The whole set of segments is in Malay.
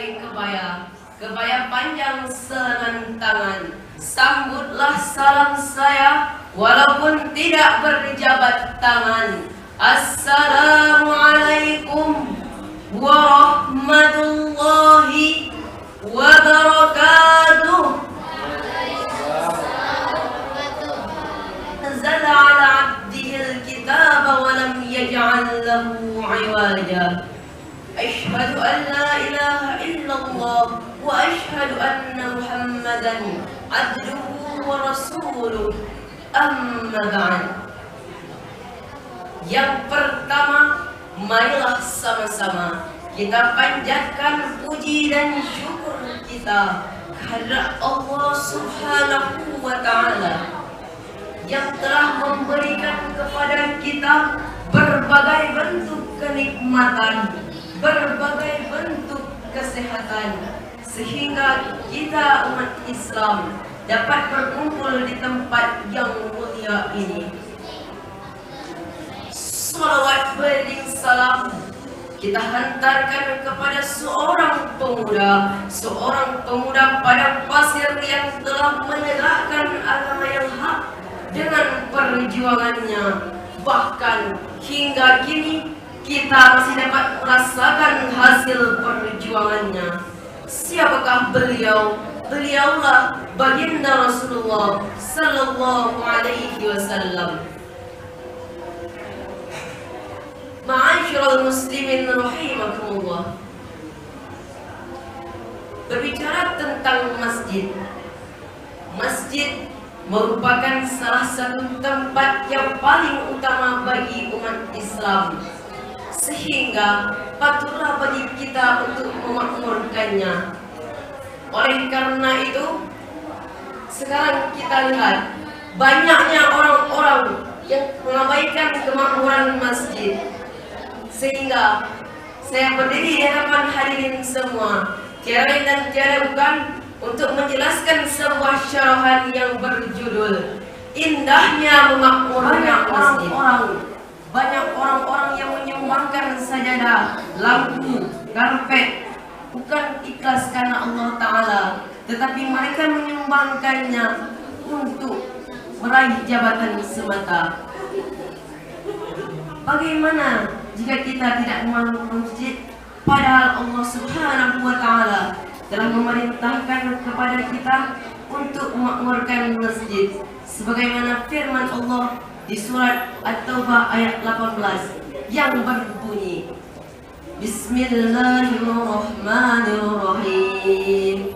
memakai kebaya panjang selengan tangan. Sambutlah salam saya walaupun tidak berjabat tangan. Assalamualaikum warahmatullahi wabarakatuh. Anzala ala abdihil kitaba wa lam yaj'al lahu 'iwaja. Asyhadu an la ilaha illallah wa asyhadu anna Muhammadan abduhu wa rasuluh. Amma ba'd. Yang pertama, marilah sama-sama kita panjatkan puji dan syukur kita kehadrat Allah Subhanahu wa ta'ala yang telah memberikan kepada kita berbagai bentuk kenikmatan, berbagai bentuk kesehatan, sehingga kita umat Islam dapat berkumpul di tempat yang mulia ini. Salawat beriring salam kita hantarkan kepada seorang pemuda padang pasir yang telah menegakkan agama yang hak dengan perjuangannya. Bahkan hingga kini kita masih dapat merasakan hasil perjuangannya. Siapakah beliau? Beliaulah baginda Rasulullah sallallahu alaihi wasallam. Ma'asyiral muslimin rahimakumullah. Berbicara tentang masjid, masjid merupakan salah satu tempat yang paling utama bagi umat Islam, sehingga patutlah bagi kita untuk memakmurkannya. Oleh karena itu, sekarang kita lihat banyaknya orang-orang yang mengabaikan kemakmuran masjid, sehingga saya berdiri di hadapan hadirin semua tiada lain dan tiada bukan untuk menjelaskan sebuah syarahan yang berjudul Indahnya Memakmurkan Masjid. Banyak orang-orang yang menyumbangkan sajadah, lampu, karpet bukan ikhlas karena Allah Ta'ala, tetapi mereka menyumbangkannya untuk meraih jabatan semata. Bagaimana jika kita tidak memakmurkan masjid, padahal Allah Subhanahu wa Ta'ala telah memerintahkan kepada kita untuk memakmurkan masjid, sebagaimana firman Allah di surat At-Taubah ayat 18 yang berbunyi, Bismillahirrahmanirrahim.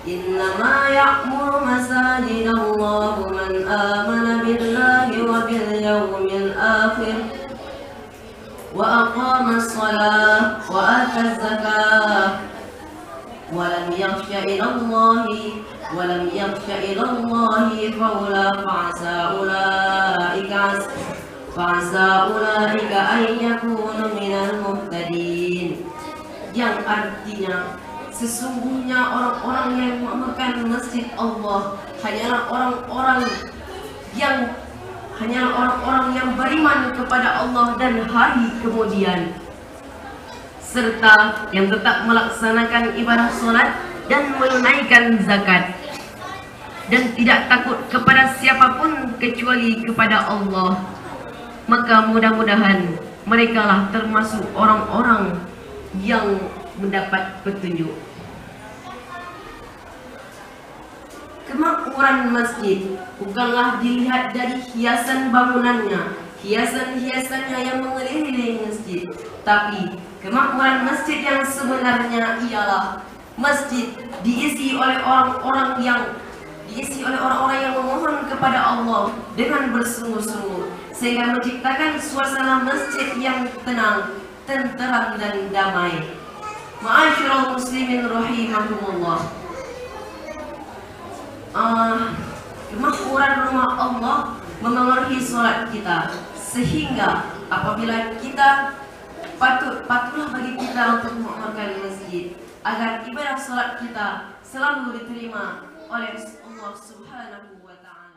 Innama ya'muru masajidallahu man amana billahi wa bil yawmil akhir wa aqama as-salah wa ata az-zakah wa lam yakhsha ila Allahi fa'asa ulaika an yakunu minal muhtadin. Yang artinya, sesungguhnya orang-orang yang memakmurkan masjid Allah hanyalah orang-orang yang beriman kepada Allah dan hari kemudian, serta yang tetap melaksanakan ibadah salat dan menunaikan zakat, dan tidak takut kepada siapapun kecuali kepada Allah. Maka mudah-mudahan merekalah termasuk orang-orang yang mendapat petunjuk. Kemakmuran masjid bukanlah dilihat dari hiasan bangunannya, hiasan-hiasannya yang mengelilingi masjid, tapi kemakmuran masjid yang sebenarnya ialah masjid diisi oleh orang-orang yang memohon kepada Allah dengan bersungguh-sungguh, sehingga menciptakan suasana masjid yang tenang, tenteram dan damai. Ma'asyiral muslimin rahimakumullah. Kemakmuran rumah Allah memengaruhi sholat kita, sehingga apabila kita patutlah bagi kita untuk memakmurkan masjid agar ibadah sholat kita selalu diterima oleh Allah Subhanahu wa Ta'ala.